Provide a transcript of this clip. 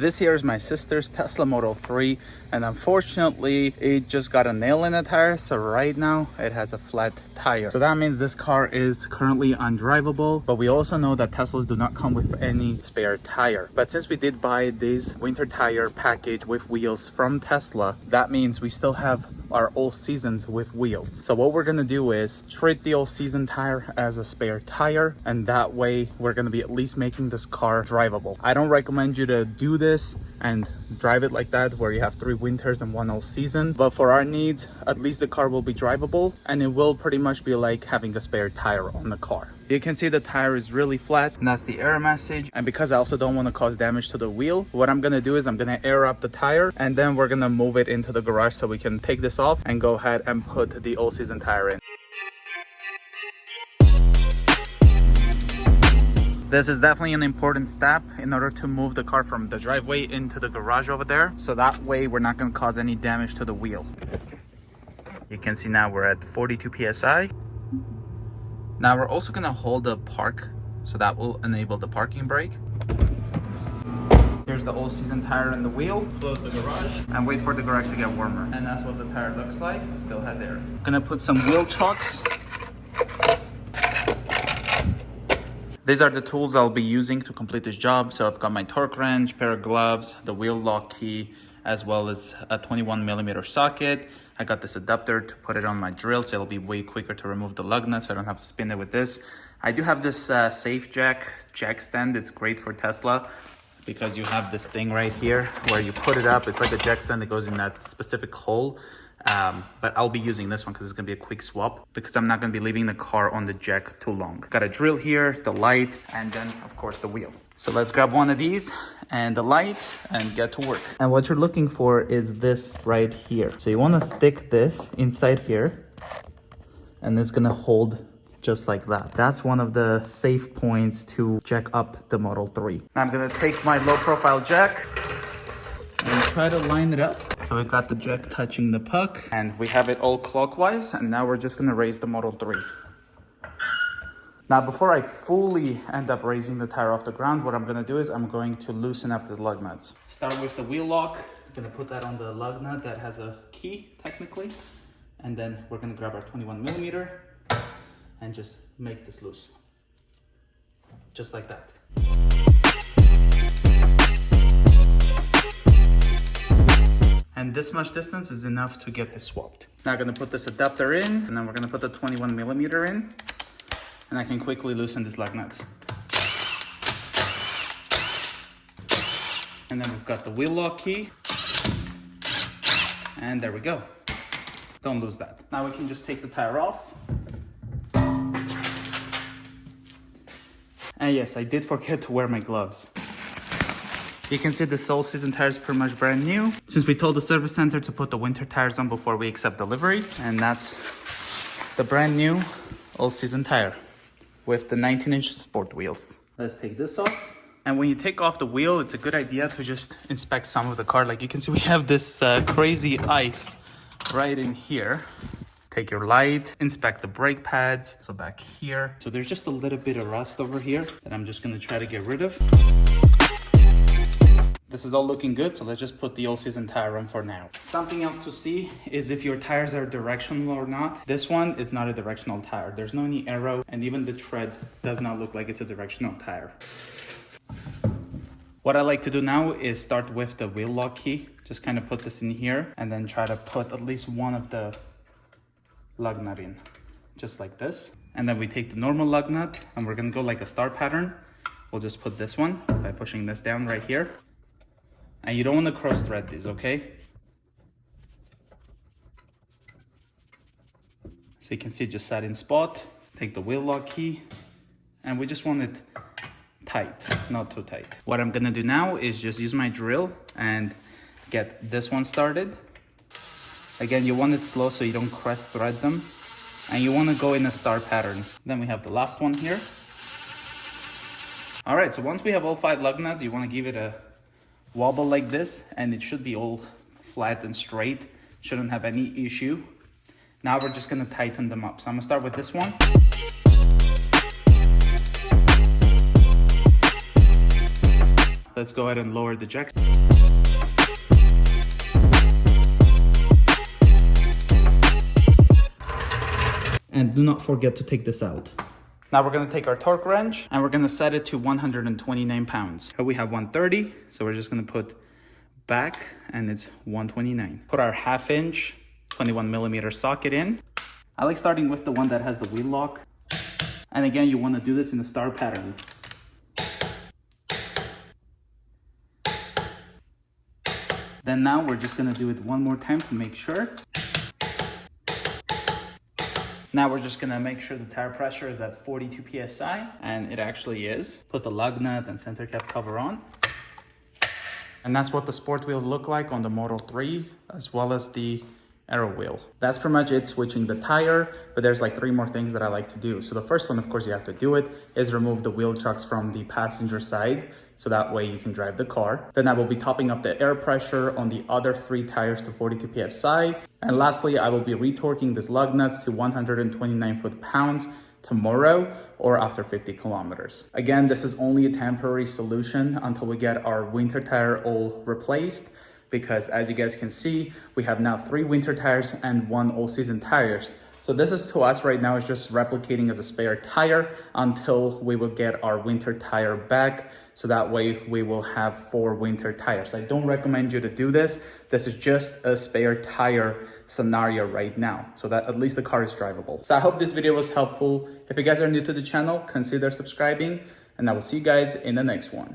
This here is my sister's Tesla Model 3, and unfortunately it just got a nail in the tire, so right now it has a flat tire. So that means this car is currently undrivable, but we also know that Teslas do not come with any spare tire. But since we did buy this winter tire package with wheels from Tesla, that means we still have our all seasons with wheels. So what we're gonna do is treat the all season tire as a spare tire, and that way we're gonna be at least making this car drivable. I don't recommend you to do this and drive it like that where you have 3 winters and 1 all season, but for our needs, at least the car will be drivable, and it will pretty much be like having a spare tire on the car. You can see the tire is really flat, and that's the error message. And because I also don't want to cause damage to the wheel, what I'm gonna do is I'm gonna air up the tire, and then we're gonna move it into the garage so we can take this off and go ahead and put the all season tire in. This is definitely an important step in order to move the car from the driveway into the garage over there. So that way we're not gonna cause any damage to the wheel. You can see now we're at 42 PSI. Now we're also gonna hold the park, so that will enable the parking brake. Here's the all season tire in the wheel. Close the garage and wait for the garage to get warmer. And that's what the tire looks like, still has air. Gonna put some wheel chocks. These are the tools I'll be using to complete this job. So I've got my torque wrench, pair of gloves, the wheel lock key, as well as a 21mm socket. I got this adapter to put it on my drill, so it'll be way quicker to remove the lug nut, so I don't have to spin it with this. I do have this safe jack stand. It's great for Tesla because you have this thing right here where you put it up. It's like a jack stand that goes in that specific hole. But I'll be using this one because it's gonna be a quick swap, because I'm not gonna be leaving the car on the jack too long. Got a drill here, the light, and then of course the wheel. So let's grab one of these and the light and get to work. And what you're looking for is this right here. So you want to stick this inside here, and it's gonna hold just like that. That's one of the safe points to jack up the Model 3. Now I'm gonna take my low profile jack and try to line it up. So we got the jack touching the puck, and we have it all clockwise, and now we're just gonna raise the Model 3. Now before I fully end up raising the tire off the ground, what I'm gonna do is I'm going to loosen up these lug nuts. Start with the wheel lock. I'm gonna put that on the lug nut that has a key technically, and then we're gonna grab our 21mm and just make this loose. Just like that. And this much distance is enough to get this swapped. Now I'm gonna put this adapter in, and then we're gonna put the 21mm in, and I can quickly loosen these lug nuts. And then we've got the wheel lock key, and there we go. Don't lose that. Now we can just take the tire off. And yes, I did forget to wear my gloves. You can see the all season tire is pretty much brand new, since we told the service center to put the winter tires on before we accept delivery. And that's the brand new all season tire with the 19-inch sport wheels. Let's take this off. And when you take off the wheel, it's a good idea to just inspect some of the car. Like you can see, we have this crazy ice right in here. Take your light, inspect the brake pads. So back here. So there's just a little bit of rust over here that I'm just gonna try to get rid of. This is all looking good, so let's just put the all season tire on for now. Something else to see is if your tires are directional or not. This one is not a directional tire. There's no any arrow, and even the tread does not look like it's a directional tire. What I like to do now is start with the wheel lock key. Just kind of put this in here, and then try to put at least one of the lug nut in, just like this. And then we take the normal lug nut, and we're gonna go like a star pattern. We'll just put this one by pushing this down right here. And you don't want to cross thread these, okay? So you can see it just sat in spot. Take the wheel lock key, and we just want it tight, not too tight. What I'm gonna do now is just use my drill and get this one started. Again, you want it slow so you don't cross thread them. And you want to go in a star pattern. Then we have the last one here. All right, so once we have all 5 lug nuts, you want to give it a wobble like this, and it should be all flat and straight. Shouldn't have any issue. Now we're just gonna tighten them up. So I'm gonna start with this one. let's go ahead and lower the jack. And do not forget to take this out. Now we're gonna take our torque wrench and we're gonna set it to 129 pounds. Here we have 130, so we're just gonna put back and it's 129. Put our 1/2 inch 21 millimeter socket in. I like starting with the one that has the wheel lock. And again, you wanna do this in a star pattern. Then now we're just gonna do it one more time to make sure. Now we're just gonna make sure the tire pressure is at 42 PSI, and it actually is. Put the lug nut and center cap cover on. And that's what the sport wheel look like on the Model 3, as well as the Aero wheel. That's pretty much it switching the tire, but there's like 3 more things that I like to do. So the first one, of course, you have to do it, is remove the wheel chucks from the passenger side, so that way you can drive the car. Then I will be topping up the air pressure on the other 3 tires to 42 PSI. And lastly, I will be retorquing these lug nuts to 129 foot-pounds tomorrow or after 50 kilometers. Again, this is only a temporary solution until we get our winter tire all replaced, because as you guys can see, we have now 3 winter tires and 1 all-season tires. So this is to us right now is just replicating as a spare tire until we will get our winter tire back. So that way we will have 4 winter tires. I don't recommend you to do this. This is just a spare tire scenario right now, so that at least the car is drivable. So I hope this video was helpful. If you guys are new to the channel, consider subscribing, and I will see you guys in the next one.